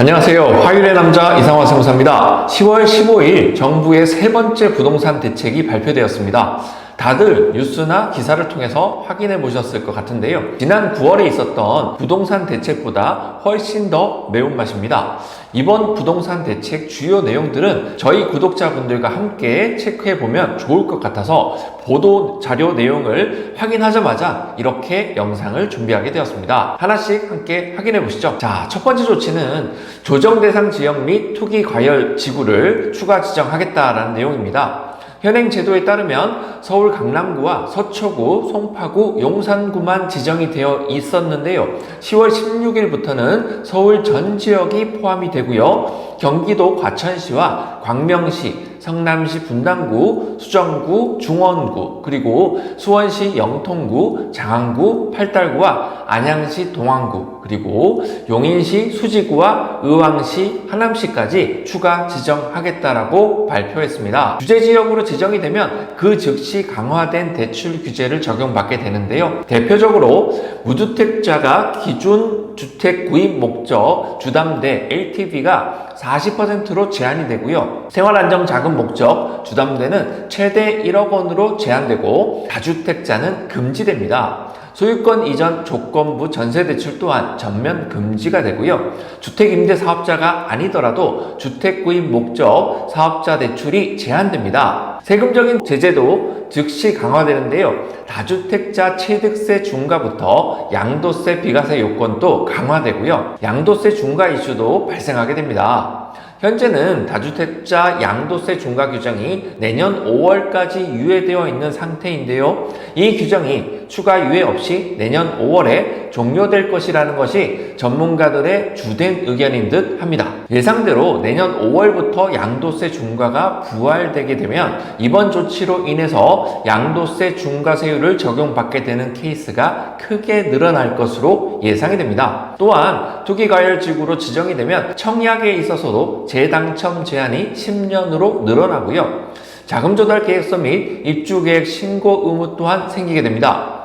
안녕하세요. 화요일의 남자 이상화 세무사입니다. 10월 15일 정부의 세 번째 부동산 대책이 발표되었습니다. 다들 뉴스나 기사를 통해서 확인해 보셨을 것 같은데요. 지난 9월에 있었던 부동산 대책보다 훨씬 더 매운맛입니다. 이번 부동산 대책 주요 내용들은 저희 구독자분들과 함께 체크해 보면 좋을 것 같아서 보도 자료 내용을 확인하자마자 이렇게 영상을 준비하게 되었습니다. 하나씩 함께 확인해 보시죠. 자, 첫 번째 조치는 조정 대상 지역 및 투기 과열 지구를 추가 지정하겠다라는 내용입니다. 현행 제도에 따르면 서울 강남구와 서초구, 송파구, 용산구만 지정이 되어 있었는데요. 10월 16일부터는 서울 전 지역이 포함이 되고요. 경기도 과천시와 광명시, 성남시 분당구, 수정구, 중원구, 그리고 수원시 영통구, 장안구, 팔달구와 안양시 동안구, 그리고 용인시 수지구와 의왕시, 하남시까지 추가 지정하겠다라고 발표했습니다. 주재지역으로 지정이 되면 그 즉시 강화된 대출 규제를 적용받게 되는데요. 대표적으로 무주택자가 기준 주택 구입 목적 주담대 LTV가 40%로 제한이 되고요. 생활안정자금 목적 주담대는 최대 1억 원으로 제한되고 다주택자는 금지됩니다. 소유권 이전 조건부 전세대출 또한 전면 금지가 되고요. 주택임대사업자가 아니더라도 주택구입 목적 사업자 대출이 제한됩니다. 세금적인 제재도 즉시 강화되는데요. 다주택자 취득세 중과부터 양도세 비과세 요건도 강화되고요. 양도세 중과 이슈도 발생하게 됩니다. 현재는 다주택자 양도세 중과 규정이 내년 5월까지 유예되어 있는 상태인데요. 이 규정이 추가 유예 없이 내년 5월에 종료될 것이라는 것이 전문가들의 주된 의견인 듯 합니다. 예상대로 내년 5월부터 양도세 중과가 부활되게 되면 이번 조치로 인해서 양도세 중과세율을 적용받게 되는 케이스가 크게 늘어날 것으로 예상이 됩니다. 또한 투기과열지구로 지정이 되면 청약에 있어서도 재당첨 제한이 10년으로 늘어나고요. 자금조달 계획서 및 입주계획 신고 의무 또한 생기게 됩니다.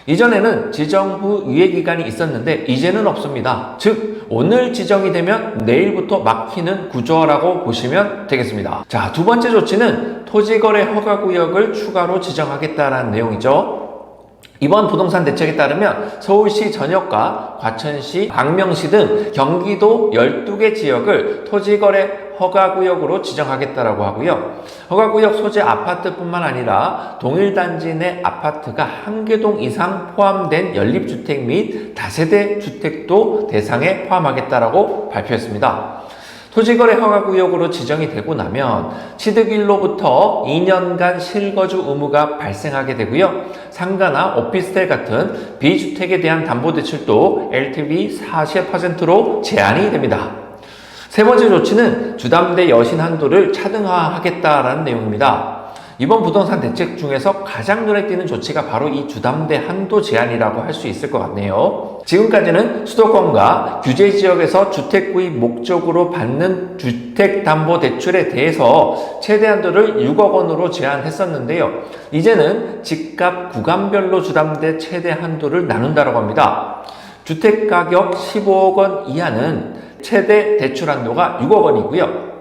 이전에는 지정 후 유예기간이 있었는데 이제는 없습니다. 즉 오늘 지정이 되면 내일부터 막히는 구조라고 보시면 되겠습니다. 자, 두 번째 조치는 토지거래 허가구역을 추가로 지정하겠다는 내용이죠. 이번 부동산 대책에 따르면 서울시 전역과 과천시, 광명시 등 경기도 12개 지역을 토지거래 허가구역으로 지정하겠다라고 하고요. 허가구역 소재 아파트뿐만 아니라 동일단지 내 아파트가 한 개 동 이상 포함된 연립주택 및 다세대 주택도 대상에 포함하겠다라고 발표했습니다. 토지거래 허가구역으로 지정이 되고 나면 취득일로부터 2년간 실거주 의무가 발생하게 되고요. 상가나 오피스텔 같은 비주택에 대한 담보대출도 LTV 40%로 제한이 됩니다. 세 번째 조치는 주담대 여신 한도를 차등화하겠다라는 내용입니다. 이번 부동산 대책 중에서 가장 눈에 띄는 조치가 바로 이 주담대 한도 제한이라고 할 수 있을 것 같네요. 지금까지는 수도권과 규제지역에서 주택 구입 목적으로 받는 주택담보대출에 대해서 최대 한도를 6억 원으로 제한했었는데요. 이제는 집값 구간별로 주담대 최대 한도를 나눈다고 합니다. 주택가격 15억 원 이하는 최대 대출 한도가 6억 원이고요.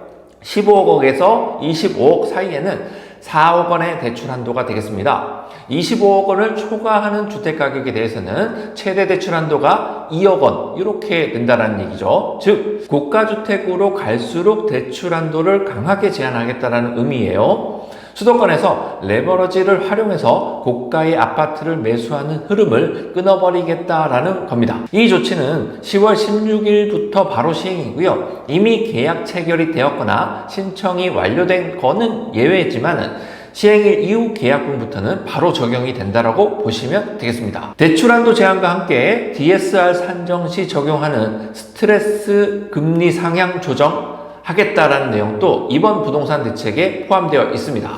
15억에서 25억 사이에는 4억 원의 대출 한도가 되겠습니다. 25억 원을 초과하는 주택가격에 대해서는 최대 대출 한도가 2억 원 이렇게 된다는 얘기죠. 즉 고가주택으로 갈수록 대출 한도를 강하게 제한하겠다는 의미예요. 수도권에서 레버러지를 활용해서 고가의 아파트를 매수하는 흐름을 끊어버리겠다라는 겁니다. 이 조치는 10월 16일부터 바로 시행이고요. 이미 계약 체결이 되었거나 신청이 완료된 거는 예외지만 시행일 이후 계약분부터는 바로 적용이 된다라고 보시면 되겠습니다. 대출한도 제한과 함께 DSR 산정 시 적용하는 스트레스 금리 상향 조정 하겠다라는 내용도 이번 부동산 대책에 포함되어 있습니다.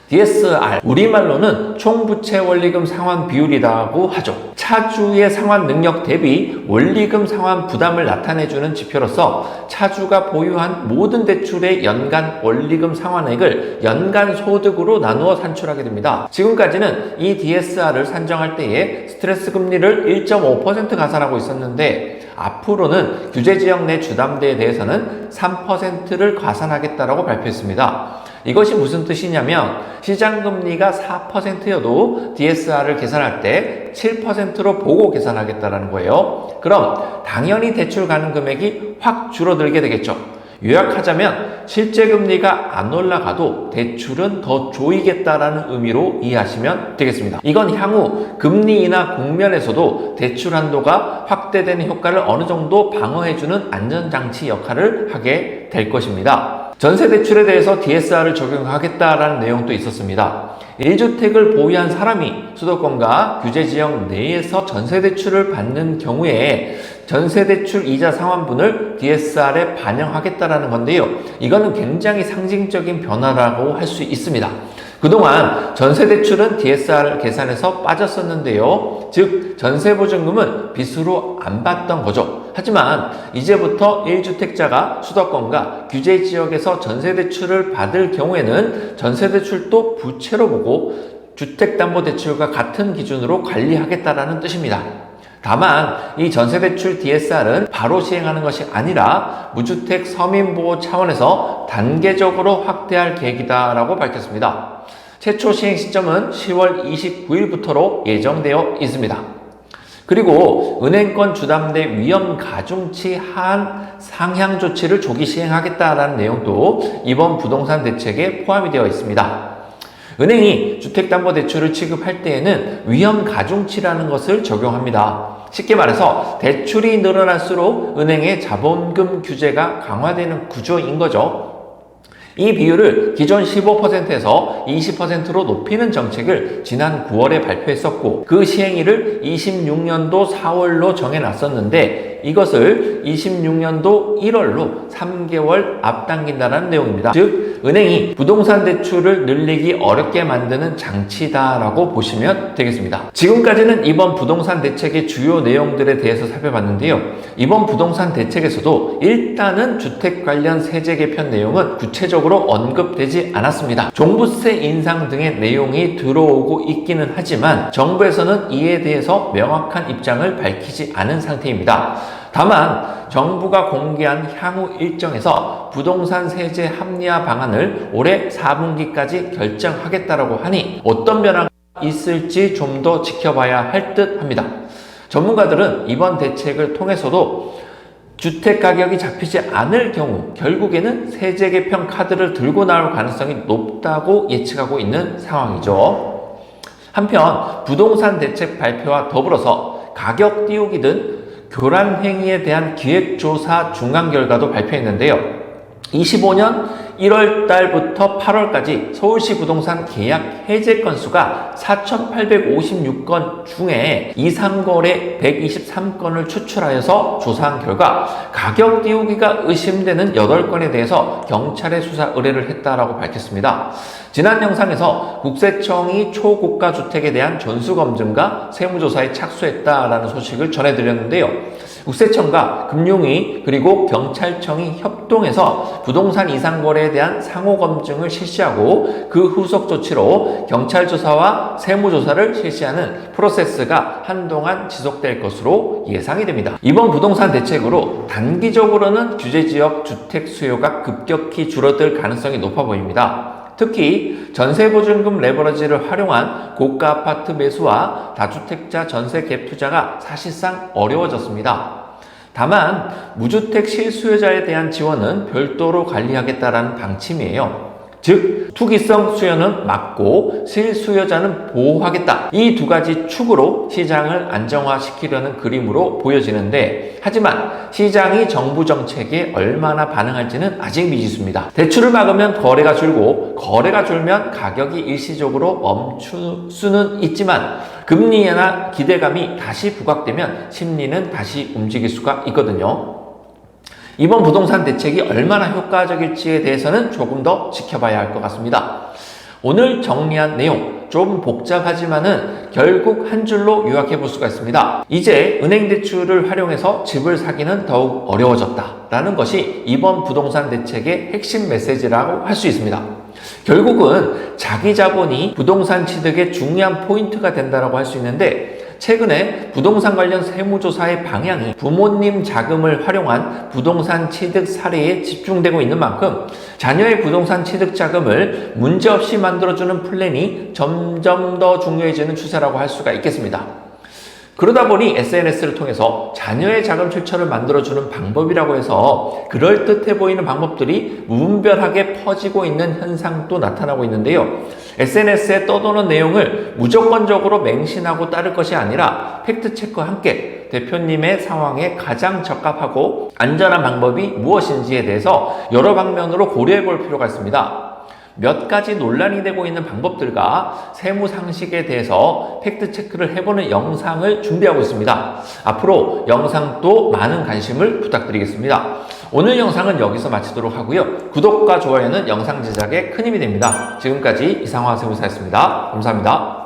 DSR, 우리말로는 총부채 원리금 상환 비율이라고 하죠. 차주의 상환 능력 대비 원리금 상환 부담을 나타내주는 지표로서 차주가 보유한 모든 대출의 연간 원리금 상환액을 연간 소득으로 나누어 산출하게 됩니다. 지금까지는 이 DSR을 산정할 때에 스트레스 금리를 1.5% 가산하고 있었는데 앞으로는 규제지역 내 주담대에 대해서는 3%를 과산하겠다라고 발표했습니다. 이것이 무슨 뜻이냐면 시장금리가 4%여도 DSR을 계산할 때 7%로 보고 계산하겠다는 거예요. 그럼 당연히 대출 가능 금액이 확 줄어들게 되겠죠. 요약하자면 실제 금리가 안 올라가도 대출은 더 조이겠다라는 의미로 이해하시면 되겠습니다. 이건 향후 금리 인하 국면에서도 대출 한도가 확대되는 효과를 어느 정도 방어해주는 안전장치 역할을 하게 될 것입니다. 전세 대출에 대해서 DSR을 적용하겠다라는 내용도 있었습니다. 1주택을 보유한 사람이 수도권과 규제지역 내에서 전세대출을 받는 경우에 전세대출 이자 상환분을 DSR에 반영하겠다라는 건데요. 이거는 굉장히 상징적인 변화라고 할 수 있습니다. 그동안 전세대출은 DSR 계산에서 빠졌었는데요. 즉 전세보증금은 빚으로 안 받던 거죠. 하지만 이제부터 1주택자가 수도권과 규제지역에서 전세대출을 받을 경우에는 전세대출도 부채로 보고 주택담보대출과 같은 기준으로 관리하겠다라는 뜻입니다. 다만 이 전세대출 DSR은 바로 시행하는 것이 아니라 무주택 서민보호 차원에서 단계적으로 확대할 계획이다라고 밝혔습니다. 최초 시행 시점은 10월 29일부터로 예정되어 있습니다. 그리고 은행권 주담대 위험 가중치 하한 상향 조치를 조기 시행하겠다라는 내용도 이번 부동산 대책에 포함이 되어 있습니다. 은행이 주택담보대출을 취급할 때에는 위험 가중치라는 것을 적용합니다. 쉽게 말해서 대출이 늘어날수록 은행의 자본금 규제가 강화되는 구조인 거죠. 이 비율을 기존 15%에서 20%로 높이는 정책을 지난 9월에 발표했었고 그 시행일을 26년도 4월로 정해놨었는데 이것을 26년도 1월로 3개월 앞당긴다는 내용입니다. 즉 은행이 부동산 대출을 늘리기 어렵게 만드는 장치다라고 보시면 되겠습니다. 지금까지는 이번 부동산 대책의 주요 내용들에 대해서 살펴봤는데요. 이번 부동산 대책에서도 일단은 주택 관련 세제 개편 내용은 구체적으로 언급되지 않았습니다. 종부세 인상 등의 내용이 들어오고 있기는 하지만 정부에서는 이에 대해서 명확한 입장을 밝히지 않은 상태입니다. 다만 정부가 공개한 향후 일정에서 부동산 세제 합리화 방안을 올해 4분기까지 결정하겠다라고 하니 어떤 변화가 있을지 좀 더 지켜봐야 할 듯 합니다. 전문가들은 이번 대책을 통해서도 주택 가격이 잡히지 않을 경우 결국에는 세제 개편 카드를 들고 나올 가능성이 높다고 예측하고 있는 상황이죠. 한편 부동산 대책 발표와 더불어서 가격 띄우기 등 교란 행위에 대한 기획조사 중간 결과도 발표했는데요. 25년 1월 달부터 8월까지 서울시 부동산 계약 해제 건수가 4,856건 중에 이상거래 123건을 추출하여서 조사한 결과 가격 띄우기가 의심되는 8건에 대해서 경찰에 수사 의뢰를 했다라고 밝혔습니다. 지난 영상에서 국세청이 초고가 주택에 대한 전수검증과 세무조사에 착수했다라는 소식을 전해드렸는데요. 국세청과 금융위 그리고 경찰청이 협동해서 부동산 이상거래에 대한 상호검증을 실시하고 그 후속 조치로 경찰조사와 세무조사를 실시하는 프로세스가 한동안 지속될 것으로 예상이 됩니다. 이번 부동산 대책으로 단기적으로는 규제지역 주택 수요가 급격히 줄어들 가능성이 높아 보입니다. 특히 전세보증금 레버리지를 활용한 고가 아파트 매수와 다주택자 전세 갭 투자가 사실상 어려워졌습니다. 다만 무주택 실수요자에 대한 지원은 별도로 관리하겠다는 방침이에요. 즉 투기성 수요는 막고 실수요자는 보호하겠다. 이 두 가지 축으로 시장을 안정화시키려는 그림으로 보여지는데 하지만 시장이 정부 정책에 얼마나 반응할지는 아직 미지수입니다. 대출을 막으면 거래가 줄고 거래가 줄면 가격이 일시적으로 멈출 수는 있지만 금리 인하 기대감이 다시 부각되면 심리는 다시 움직일 수가 있거든요. 이번 부동산 대책이 얼마나 효과적일지에 대해서는 조금 더 지켜봐야 할 것 같습니다. 오늘 정리한 내용 좀 복잡하지만은 결국 한 줄로 요약해 볼 수가 있습니다. 이제 은행 대출을 활용해서 집을 사기는 더욱 어려워졌다라는 것이 이번 부동산 대책의 핵심 메시지라고 할 수 있습니다. 결국은 자기 자본이 부동산 취득의 중요한 포인트가 된다고 할 수 있는데 최근에 부동산 관련 세무조사의 방향이 부모님 자금을 활용한 부동산 취득 사례에 집중되고 있는 만큼 자녀의 부동산 취득 자금을 문제없이 만들어주는 플랜이 점점 더 중요해지는 추세라고 할 수가 있겠습니다. 그러다 보니 SNS를 통해서 자녀의 자금 출처를 만들어주는 방법이라고 해서 그럴듯해 보이는 방법들이 무분별하게 퍼지고 있는 현상도 나타나고 있는데요. SNS에 떠도는 내용을 무조건적으로 맹신하고 따를 것이 아니라 팩트체크와 함께 대표님의 상황에 가장 적합하고 안전한 방법이 무엇인지에 대해서 여러 방면으로 고려해 볼 필요가 있습니다. 몇 가지 논란이 되고 있는 방법들과 세무 상식에 대해서 팩트체크를 해보는 영상을 준비하고 있습니다. 앞으로 영상도 많은 관심을 부탁드리겠습니다. 오늘 영상은 여기서 마치도록 하고요. 구독과 좋아요는 영상 제작에 큰 힘이 됩니다. 지금까지 이상화 세무사였습니다. 감사합니다.